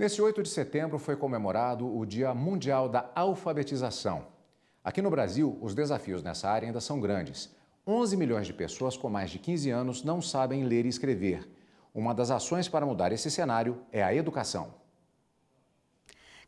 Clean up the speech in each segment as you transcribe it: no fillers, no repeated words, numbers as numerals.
Nesse 8 de setembro foi comemorado o Dia Mundial da Alfabetização. Aqui no Brasil, os desafios nessa área ainda são grandes. 11 milhões de pessoas com mais de 15 anos não sabem ler e escrever. Uma das ações para mudar esse cenário é a educação.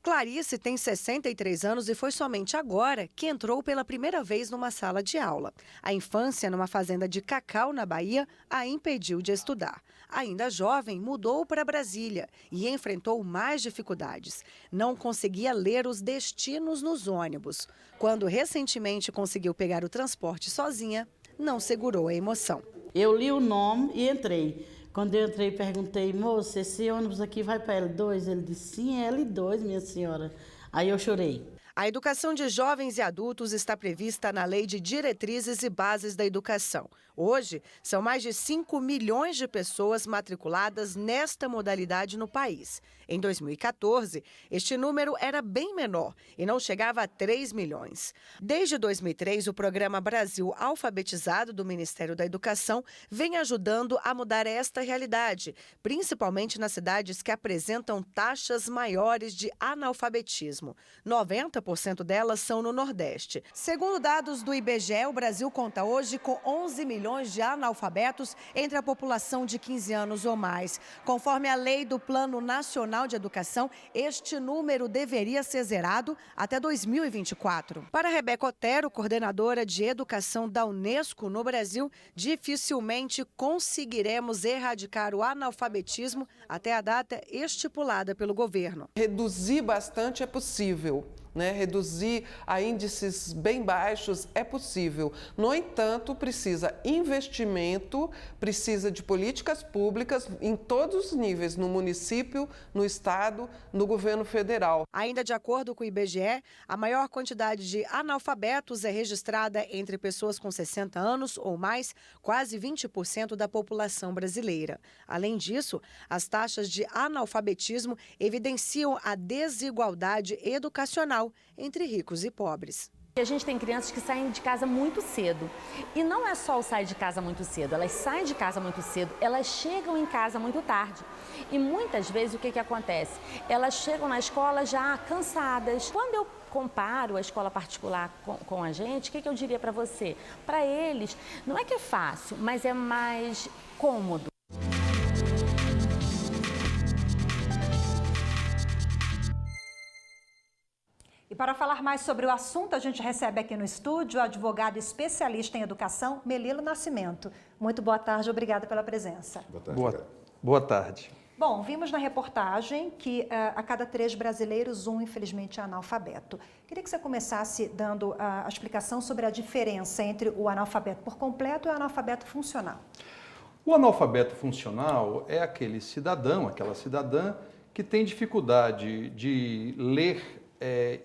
Clarice tem 63 anos e foi somente agora que entrou pela primeira vez numa sala de aula. A infância numa fazenda de cacau, na Bahia, a impediu de estudar. Ainda jovem, mudou para Brasília e enfrentou mais dificuldades. Não conseguia ler os destinos nos ônibus. Quando recentemente conseguiu pegar o transporte sozinha, não segurou a emoção. Eu li o nome e entrei. Quando eu entrei, perguntei, moça, esse ônibus aqui vai para L2? Ele disse, sim, é L2, minha senhora. Aí eu chorei. A educação de jovens e adultos está prevista na Lei de Diretrizes e Bases da Educação. Hoje, são mais de 5 milhões de pessoas matriculadas nesta modalidade no país. Em 2014, este número era bem menor e não chegava a 3 milhões. Desde 2003, o programa Brasil Alfabetizado do Ministério da Educação vem ajudando a mudar esta realidade, principalmente nas cidades que apresentam taxas maiores de analfabetismo. 90% delas são no Nordeste. Segundo dados do IBGE, o Brasil conta hoje com 11 milhões de analfabetos entre a população de 15 anos ou mais. Conforme a lei do Plano Nacional de Educação, este número deveria ser zerado até 2024. Para Rebeca Otero, coordenadora de educação da Unesco no Brasil, dificilmente conseguiremos erradicar o analfabetismo até a data estipulada pelo governo. Reduzir bastante é possível. Reduzir a índices bem baixos é possível. No entanto, precisa investimento, precisa de políticas públicas em todos os níveis, no município, no estado, no governo federal. Ainda de acordo com o IBGE, a maior quantidade de analfabetos é registrada entre pessoas com 60 anos ou mais, quase 20% da população brasileira. Além disso, as taxas de analfabetismo evidenciam a desigualdade educacional entre ricos e pobres. A gente tem crianças que saem de casa muito cedo. E não é só o sair de casa muito cedo, elas saem de casa muito cedo, elas chegam em casa muito tarde. E muitas vezes o que acontece? Elas chegam na escola já cansadas. Quando eu comparo a escola particular com a gente, o que eu diria para você? Para eles, não é que é fácil, mas é mais cômodo. E para falar mais sobre o assunto, a gente recebe aqui no estúdio o advogado especialista em educação, Melilo Nascimento. Muito boa tarde, obrigada pela presença. Boa tarde. Boa tarde. Bom, vimos na reportagem que a cada 3 brasileiros, um, infelizmente, é analfabeto. Queria que você começasse dando a explicação sobre a diferença entre o analfabeto por completo e o analfabeto funcional. O analfabeto funcional é aquele cidadão, aquela cidadã que tem dificuldade de ler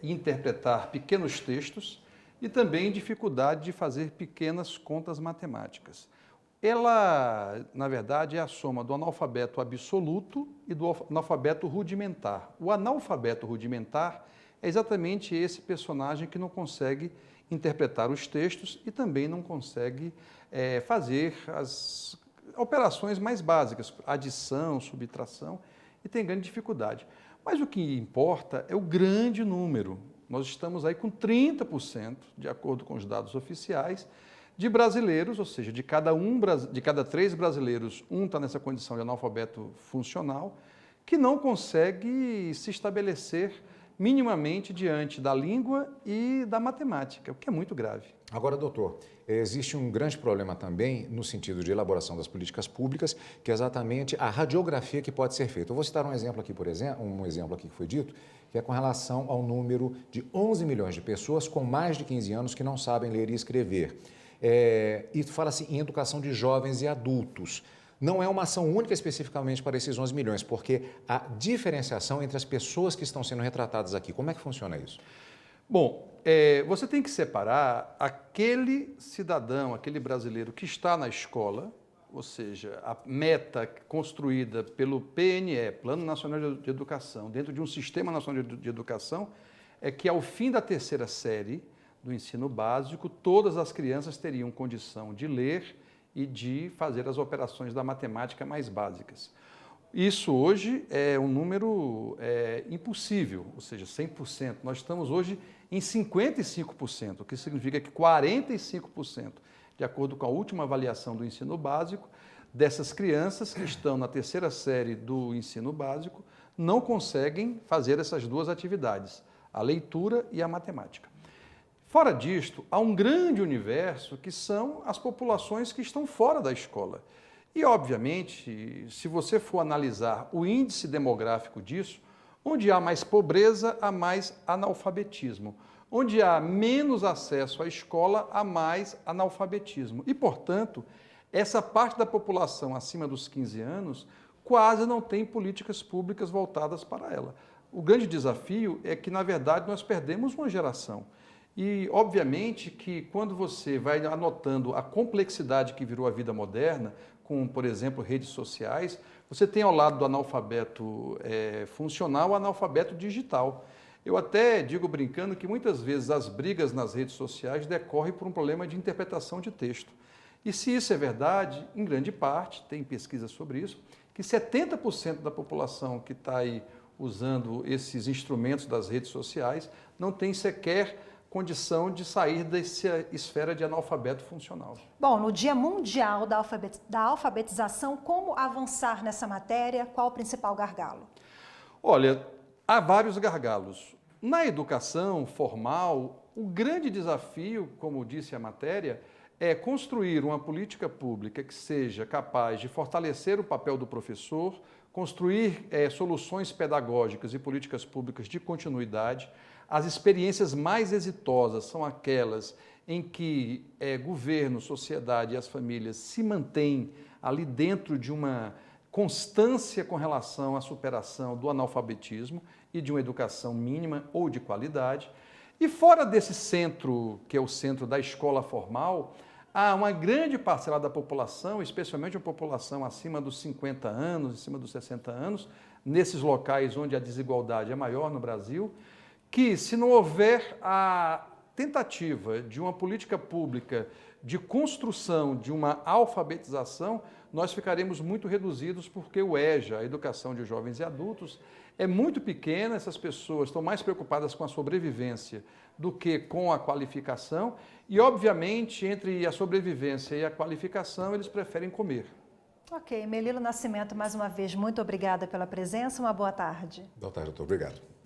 e interpretar pequenos textos e também dificuldade de fazer pequenas contas matemáticas. Ela, na verdade, é a soma do analfabeto absoluto e do analfabeto rudimentar. O analfabeto rudimentar é exatamente esse personagem que não consegue interpretar os textos e também não consegue fazer as operações mais básicas, adição, subtração, e tem grande dificuldade. Mas o que importa é o grande número. Nós estamos aí com 30%, de acordo com os dados oficiais, de brasileiros, ou seja, de cada 3 brasileiros, um está nessa condição de analfabeto funcional, que não consegue se estabelecer minimamente diante da língua e da matemática, o que é muito grave. Agora, doutor, existe um grande problema também no sentido de elaboração das políticas públicas, que é exatamente a radiografia que pode ser feita. Eu vou citar um exemplo aqui, um exemplo aqui que foi dito, que é com relação ao número de 11 milhões de pessoas com mais de 15 anos que não sabem ler e escrever. E fala-se em educação de jovens e adultos. Não é uma ação única especificamente para esses 11 milhões, porque a diferenciação entre as pessoas que estão sendo retratadas aqui, como é que funciona isso? Bom, você tem que separar aquele cidadão, aquele brasileiro que está na escola, ou seja, a meta construída pelo PNE, Plano Nacional de Educação, dentro de um Sistema Nacional de Educação, é que ao fim da 3ª série do ensino básico, todas as crianças teriam condição de ler e de fazer as operações da matemática mais básicas. Isso hoje é um número impossível, ou seja, 100%. Nós estamos hoje em 55%, o que significa que 45%, de acordo com a última avaliação do ensino básico, dessas crianças que estão na terceira série do ensino básico não conseguem fazer essas duas atividades, a leitura e a matemática. Fora disto, há um grande universo que são as populações que estão fora da escola. E, obviamente, se você for analisar o índice demográfico disso, onde há mais pobreza, há mais analfabetismo. Onde há menos acesso à escola, há mais analfabetismo. E, portanto, essa parte da população acima dos 15 anos quase não tem políticas públicas voltadas para ela. O grande desafio é que, na verdade, nós perdemos uma geração. E, obviamente, que quando você vai anotando a complexidade que virou a vida moderna, com, por exemplo, redes sociais, você tem ao lado do analfabeto funcional o analfabeto digital. Eu até digo brincando que muitas vezes as brigas nas redes sociais decorrem por um problema de interpretação de texto. E se isso é verdade, em grande parte, tem pesquisa sobre isso, que 70% da população que está aí usando esses instrumentos das redes sociais não tem sequer condição de sair dessa esfera de analfabeto funcional. Bom, no Dia Mundial da Alfabetização, como avançar nessa matéria? Qual o principal gargalo? Olha, há vários gargalos. Na educação formal, o grande desafio, como disse a matéria, é construir uma política pública que seja capaz de fortalecer o papel do professor, construir soluções pedagógicas e políticas públicas de continuidade. As experiências mais exitosas são aquelas em que governo, sociedade e as famílias se mantêm ali dentro de uma constância com relação à superação do analfabetismo e de uma educação mínima ou de qualidade. E fora desse centro, que é o centro da escola formal, há uma grande parcela da população, especialmente a população acima dos 50 anos, acima dos 60 anos, nesses locais onde a desigualdade é maior no Brasil, que se não houver a tentativa de uma política pública de construção de uma alfabetização, nós ficaremos muito reduzidos porque o EJA, a Educação de Jovens e Adultos, é muito pequena, essas pessoas estão mais preocupadas com a sobrevivência do que com a qualificação e, obviamente, entre a sobrevivência e a qualificação, eles preferem comer. Ok, Melilo Nascimento, mais uma vez, muito obrigada pela presença, uma boa tarde. Boa tarde, doutor. Obrigado.